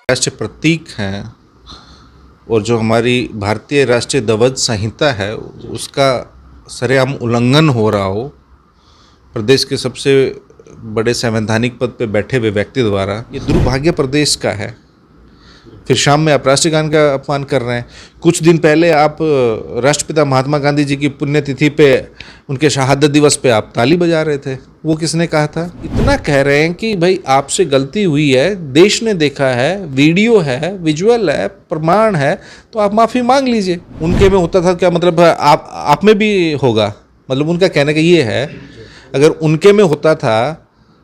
राष्ट्रीय प्रतीक हैं और जो हमारी भारतीय राष्ट्रीय ध्वज संहिता है उसका सरेआम उल्लंघन हो रहा हो प्रदेश के सबसे बड़े संवैधानिक पद पे बैठे हुए व्यक्ति द्वारा, ये दुर्भाग्य प्रदेश का है। फिर शाम में आप राष्ट्रगान का अपमान कर रहे हैं। कुछ दिन पहले आप राष्ट्रपिता महात्मा गांधी जी की पुण्यतिथि पे, उनके शहादत दिवस पे आप ताली बजा रहे थे। वो किसने कहा था? इतना कह रहे हैं कि भाई आपसे गलती हुई है, देश ने देखा है, वीडियो है, विजुअल है, प्रमाण है, तो आप माफ़ी मांग लीजिए। उनके में होता था क्या मतलब आप में भी होगा? मतलब उनका कहने का ये है, अगर उनके में होता था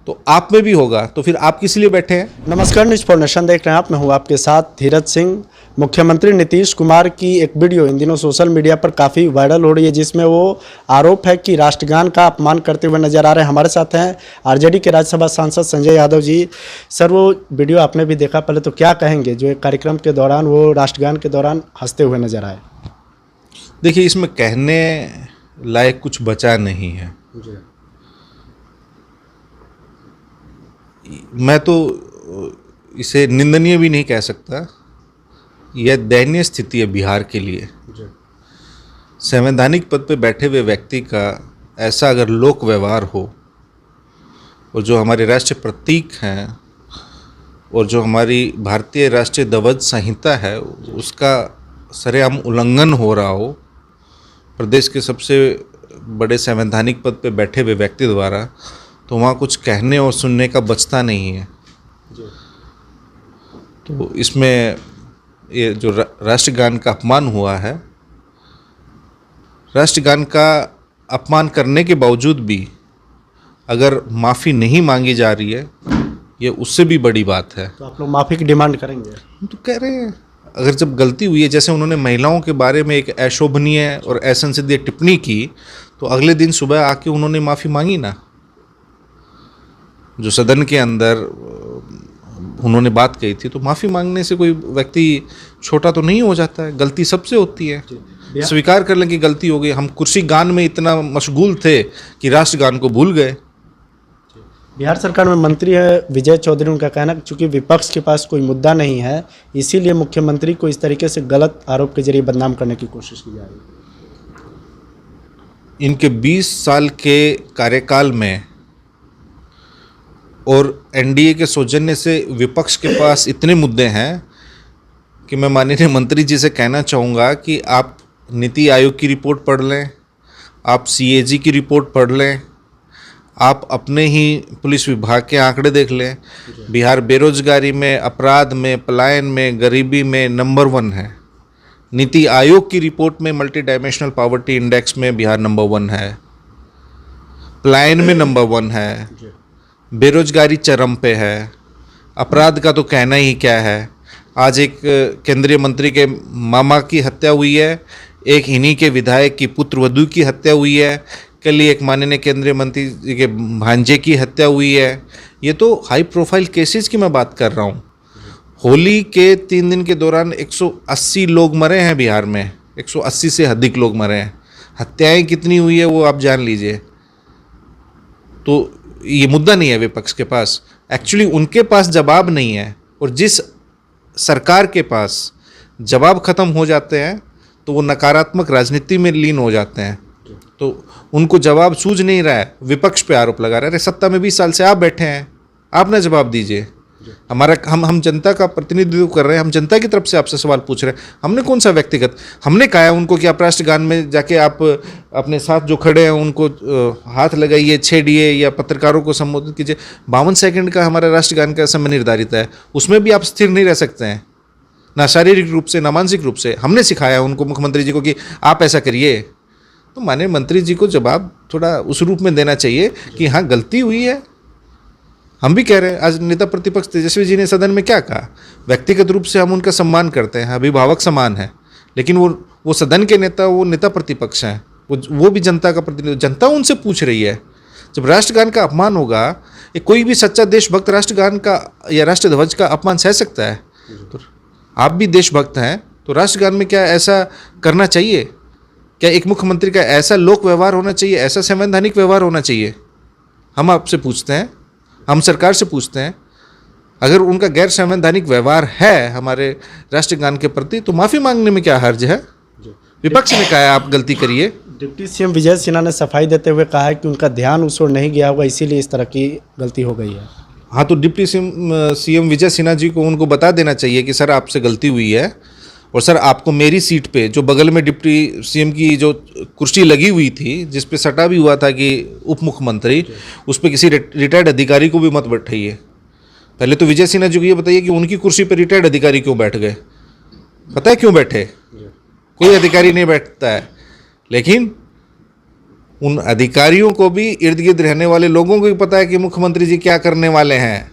तो आप में भी होगा, तो फिर आप किस लिए बैठे हैं? नमस्कार, न्यूज़ फॉर नेशन देख रहे हैं आप। मैं हूं आपके साथ धीरज सिंह। मुख्यमंत्री नीतीश कुमार की एक वीडियो इन दिनों सोशल मीडिया पर काफ़ी वायरल हो रही है, जिसमें वो आरोप है कि राष्ट्रगान का अपमान करते हुए नजर आ रहे हैं। हमारे साथ हैं आरजेडी के राज्यसभा सांसद संजय यादव जी। सर, वो वीडियो आपने भी देखा, पहले तो क्या कहेंगे जो एक कार्यक्रम के दौरान वो राष्ट्रगान के दौरान हंसते हुए नजर आए? देखिए, इसमें कहने लायक कुछ बचा नहीं है। मैं तो इसे निंदनीय भी नहीं कह सकता, यह दयनीय स्थिति है बिहार के लिए। संवैधानिक पद पे बैठे हुए व्यक्ति का ऐसा अगर लोक व्यवहार हो, और जो हमारे राष्ट्रीय प्रतीक हैं और जो हमारी भारतीय राष्ट्रीय ध्वज संहिता है उसका सरेआम उल्लंघन हो रहा हो प्रदेश के सबसे बड़े संवैधानिक पद पे बैठे हुए व्यक्ति द्वारा, तो वहाँ कुछ कहने और सुनने का बचता नहीं है। तो इसमें ये जो राष्ट्रगान का अपमान हुआ है, राष्ट्रगान का अपमान करने के बावजूद भी अगर माफ़ी नहीं मांगी जा रही है, ये उससे भी बड़ी बात है। तो आप लोग माफ़ी की डिमांड करेंगे? हम तो कह रहे हैं, अगर जब गलती हुई है, जैसे उन्होंने महिलाओं के बारे में एक अशोभनीय और असंसदीय टिप्पणी की, तो अगले दिन सुबह आके उन्होंने माफ़ी मांगी ना। जो सदन के अंदर उन्होंने बात कही थी, तो माफ़ी मांगने से कोई व्यक्ति छोटा तो नहीं हो जाता है। गलती सबसे होती है, स्वीकार कर लें कि गलती हो गई। हम कुर्सी गान में इतना मशगूल थे कि राष्ट्रगान को भूल गए। बिहार सरकार में मंत्री है विजय चौधरी, उनका कहना है चूंकि विपक्ष के पास कोई मुद्दा नहीं है, इसीलिए मुख्यमंत्री को इस तरीके से गलत आरोप के जरिए बदनाम करने की कोशिश की जा रही है। इनके 20 साल के कार्यकाल में और एनडीए के सौजन्य से विपक्ष के पास इतने मुद्दे हैं कि मैं माननीय मंत्री जी से कहना चाहूँगा कि आप नीति आयोग की रिपोर्ट पढ़ लें, आप सीएजी की रिपोर्ट पढ़ लें, आप अपने ही पुलिस विभाग के आंकड़े देख लें। बिहार बेरोजगारी में, अपराध में, पलायन में, गरीबी में नंबर 1 है। नीति आयोग की रिपोर्ट में मल्टी डायमेंशनल पॉवर्टी इंडेक्स में बिहार नंबर 1 है, पलायन में नंबर 1 है, बेरोजगारी चरम पे है, अपराध का तो कहना ही क्या है। आज एक केंद्रीय मंत्री के मामा की हत्या हुई है, एक इन्हीं के विधायक की पुत्रवधू की हत्या हुई है, कल ही एक माननीय केंद्रीय मंत्री जी के भांजे की हत्या हुई है। ये तो हाई प्रोफाइल केसेस की मैं बात कर रहा हूँ। होली के 3 दिन के दौरान 180 लोग मरे हैं बिहार में, 180 से अधिक लोग मरे हैं। हत्याएं कितनी हुई है वो आप जान लीजिए। तो ये मुद्दा नहीं है विपक्ष के पास, एक्चुअली उनके पास जवाब नहीं है। और जिस सरकार के पास जवाब खत्म हो जाते हैं तो वो नकारात्मक राजनीति में लीन हो जाते हैं। तो उनको जवाब सूझ नहीं रहा है, विपक्ष पे आरोप लगा रहे हैं। अरे सत्ता में 20 साल से आप बैठे हैं, आप ना जवाब दीजिए। हमारा हम जनता का प्रतिनिधित्व कर रहे हैं, हम जनता की तरफ से आपसे सवाल पूछ रहे हैं। हमने कौन सा व्यक्तिगत, हमने कहा है उनको कि आप राष्ट्रगान में जाके आप अपने साथ जो खड़े हैं उनको हाथ लगाइए, छेड़िए या पत्रकारों को संबोधित कीजिए। 52 सेकंड का हमारा राष्ट्रगान का समय निर्धारित है, उसमें भी आप स्थिर नहीं रह सकते हैं, ना शारीरिक रूप से ना मानसिक रूप से। हमने सिखाया उनको, मुख्यमंत्री जी को, कि आप ऐसा करिए। तो माननीय मंत्री जी को जवाब थोड़ा उस रूप में देना चाहिए कि हाँ गलती हुई है। हम भी कह रहे हैं, आज नेता प्रतिपक्ष तेजस्वी जी ने सदन में क्या कहा, व्यक्तिगत रूप से हम उनका सम्मान करते हैं, अभिभावक समान है, लेकिन वो सदन के नेता, वो नेता प्रतिपक्ष हैं, वो भी जनता का प्रतिनिधि, जनता उनसे पूछ रही है। जब राष्ट्रगान का अपमान होगा, कोई भी सच्चा देशभक्त राष्ट्रगान का या राष्ट्र ध्वज का अपमान सह सकता है? तो आप भी देशभक्त हैं, तो राष्ट्रगान में क्या ऐसा करना चाहिए? क्या एक मुख्यमंत्री का ऐसा लोक व्यवहार होना चाहिए, ऐसा संवैधानिक व्यवहार होना चाहिए? हम आपसे पूछते हैं, हम सरकार से पूछते हैं। अगर उनका गैर संवैधानिक व्यवहार है हमारे राष्ट्रगान के प्रति तो माफ़ी मांगने में क्या हर्ज है। विपक्ष ने कहा है आप गलती करिए। डिप्टी सीएम विजय सिन्हा ने सफाई देते हुए कहा है कि उनका ध्यान उस ओर नहीं गया होगा, इसीलिए इस तरह की गलती हो गई है। हाँ, तो डिप्टी सीएम विजय सिन्हा जी को उनको बता देना चाहिए कि सर आपसे गलती हुई है और सर आपको मेरी सीट पे जो बगल में डिप्टी सीएम की जो कुर्सी लगी हुई थी जिस पे सटा भी हुआ था कि उप मुख्यमंत्री, उस पर किसी रिटायर्ड अधिकारी को भी मत बैठाइए। पहले तो विजय सिन्हा जी को ये बताइए कि उनकी कुर्सी पर रिटायर्ड अधिकारी क्यों बैठ गए। पता है क्यों बैठे? कोई अधिकारी नहीं बैठता है, लेकिन उन अधिकारियों को भी इर्द गिर्द रहने वाले लोगों को भी पता है कि मुख्यमंत्री जी क्या करने वाले हैं।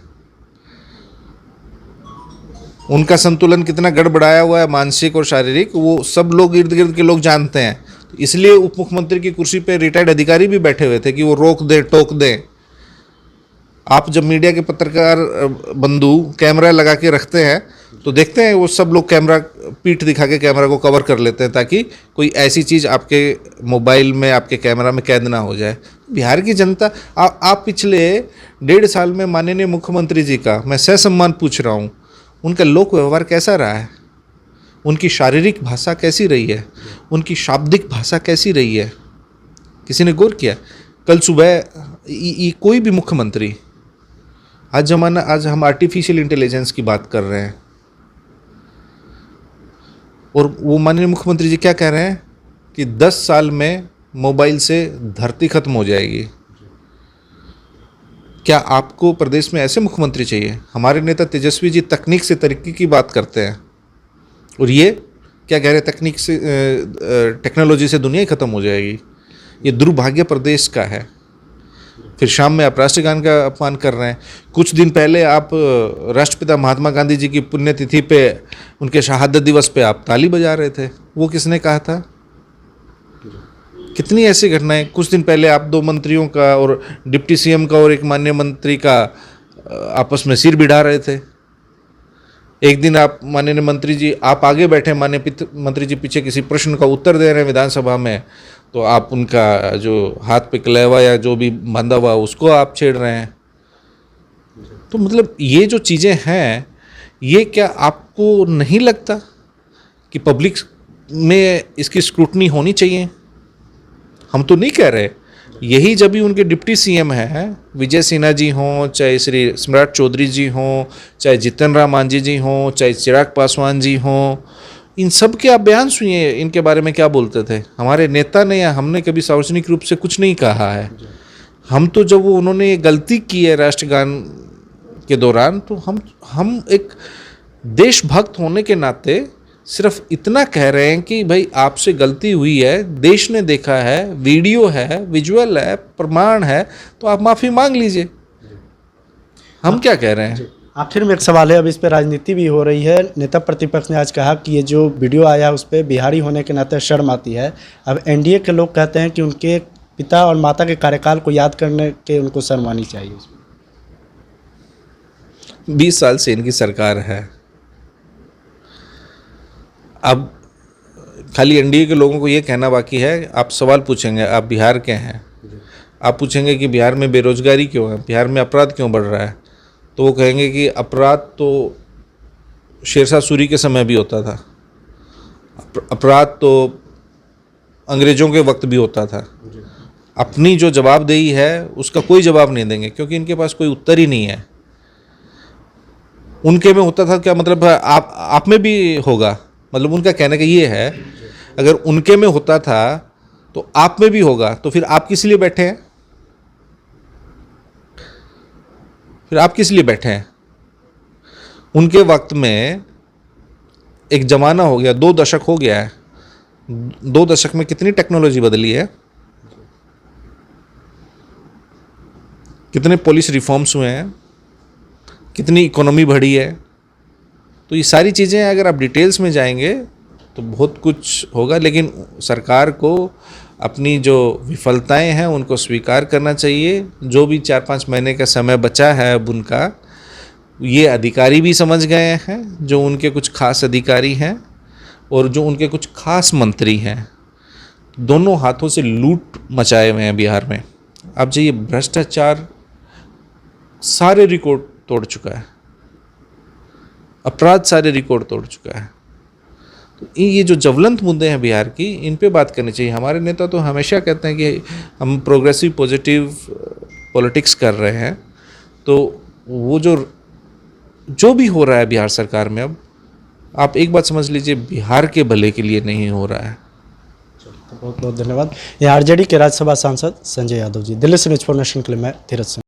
उनका संतुलन कितना गड़बड़ाया हुआ है, मानसिक और शारीरिक, वो सब लोग इर्द गिर्द के लोग जानते हैं। इसलिए उप मुख्यमंत्री की कुर्सी पे रिटायर्ड अधिकारी भी बैठे हुए थे कि वो रोक दें, टोक दें। आप जब मीडिया के पत्रकार बंधु कैमरा लगा के रखते हैं तो देखते हैं वो सब लोग कैमरा पीठ दिखा के कैमरा को कवर कर लेते हैं ताकि कोई ऐसी चीज़ आपके मोबाइल में, आपके कैमरा में कैद ना हो जाए। बिहार की जनता, आप पिछले 1.5 साल में माननीय मुख्यमंत्री जी का मैं ससम्मान पूछ रहा हूँ, उनका लोक व्यवहार कैसा रहा है, उनकी शारीरिक भाषा कैसी रही है, उनकी शाब्दिक भाषा कैसी रही है, किसी ने गौर किया? कल सुबह कोई भी मुख्यमंत्री, आज हम आर्टिफिशियल इंटेलिजेंस की बात कर रहे हैं और वो माननीय मुख्यमंत्री जी क्या कह रहे हैं कि 10 साल में मोबाइल से धरती खत्म हो जाएगी। क्या आपको प्रदेश में ऐसे मुख्यमंत्री चाहिए? हमारे नेता तेजस्वी जी तकनीक से तरक्की की बात करते हैं और ये क्या कह रहे हैं, तकनीक से टेक्नोलॉजी से दुनिया ही खत्म हो जाएगी। ये दुर्भाग्य प्रदेश का है। फिर शाम में आप राष्ट्रगान का अपमान कर रहे हैं। कुछ दिन पहले आप राष्ट्रपिता महात्मा गांधी जी की पुण्यतिथि पे, उनके शहादत दिवस पे आप ताली बजा रहे थे। वो किसने कहा था? कितनी ऐसी घटनाएं। कुछ दिन पहले आप 2 मंत्रियों का और डिप्टी सीएम का और एक माननीय मंत्री का आपस में सिर भिड़ा रहे थे। एक दिन आप माननीय मंत्री जी, आप आगे बैठे, माननीय मंत्री जी पीछे किसी प्रश्न का उत्तर दे रहे हैं विधानसभा में, तो आप उनका जो हाथ पे कलेवा या जो भी बंधा हुआ उसको आप छेड़ रहे हैं। तो मतलब ये जो चीज़ें हैं, ये क्या आपको नहीं लगता कि पब्लिक में इसकी स्क्रूटनी होनी चाहिए? हम तो नहीं कह रहे, यही जब भी उनके डिप्टी सीएम हैं, विजय सिन्हा जी हों, चाहे श्री सम्राट चौधरी जी हों, चाहे जीतन राम मांझी जी हों, चाहे चिराग पासवान जी हों, इन सब के आप बयान सुनिए, इनके बारे में क्या बोलते थे। हमारे नेता ने या हमने कभी सार्वजनिक रूप से कुछ नहीं कहा है। हम तो जब वो उन्होंने गलती की है राष्ट्रगान के दौरान, तो हम एक देशभक्त होने के नाते सिर्फ इतना कह रहे हैं कि भाई आपसे गलती हुई है, देश ने देखा है, वीडियो है, विजुअल है, प्रमाण है, तो आप माफ़ी मांग लीजिए। हम क्या कह रहे हैं? आखिर में एक सवाल है, अब इस पे राजनीति भी हो रही है। नेता प्रतिपक्ष ने आज कहा कि ये जो वीडियो आया उस पर बिहारी होने के नाते शर्म आती है। अब एनडीए के लोग कहते हैं कि उनके पिता और माता के कार्यकाल को याद करने के उनको शर्म आनी चाहिए। 20 साल से इनकी सरकार है। अब खाली एनडीए के लोगों को ये कहना बाकी है, आप सवाल पूछेंगे, आप बिहार के हैं, आप पूछेंगे कि बिहार में बेरोजगारी क्यों है, बिहार में अपराध क्यों बढ़ रहा है, तो वो कहेंगे कि अपराध तो शेरशाह सूरी के समय भी होता था, अपराध तो अंग्रेज़ों के वक्त भी होता था। अपनी जो जवाबदेही है उसका कोई जवाब नहीं देंगे क्योंकि इनके पास कोई उत्तर ही नहीं है। उनके में होता था क्या मतलब आप में भी होगा, मतलब उनका कहने का ये है, अगर उनके में होता था तो आप में भी होगा, तो फिर आप किस लिए बैठे हैं? फिर आप किस लिए बैठे हैं? उनके वक्त में एक ज़माना हो गया, 2 दशक हो गया है। 2 दशक में कितनी टेक्नोलॉजी बदली है, कितने पुलिस रिफॉर्म्स हुए हैं, कितनी इकोनॉमी बढ़ी है। तो ये सारी चीज़ें अगर आप डिटेल्स में जाएंगे तो बहुत कुछ होगा, लेकिन सरकार को अपनी जो विफलताएं हैं उनको स्वीकार करना चाहिए। जो भी 4-5 महीने का समय बचा है अब उनका, ये अधिकारी भी समझ गए हैं, जो उनके कुछ खास अधिकारी हैं और जो उनके कुछ खास मंत्री हैं, दोनों हाथों से लूट मचाए हुए हैं बिहार में। अब जो ये भ्रष्टाचार सारे रिकॉर्ड तोड़ चुका है, अपराध सारे रिकॉर्ड तोड़ चुका है। तो ये जो ज्वलंत मुद्दे हैं बिहार की, इन पे बात करनी चाहिए। हमारे नेता तो हमेशा कहते हैं कि हम प्रोग्रेसिव पॉजिटिव पॉलिटिक्स कर रहे हैं, तो वो जो भी हो रहा है बिहार सरकार में, अब आप एक बात समझ लीजिए, बिहार के भले के लिए नहीं हो रहा है। बहुत बहुत धन्यवाद। ये आरजेडी के राज्यसभा सांसद संजय यादव जी। दिल्ली से न्यूज़ फॉर नेशन के लिए मैं धीरज सिंह।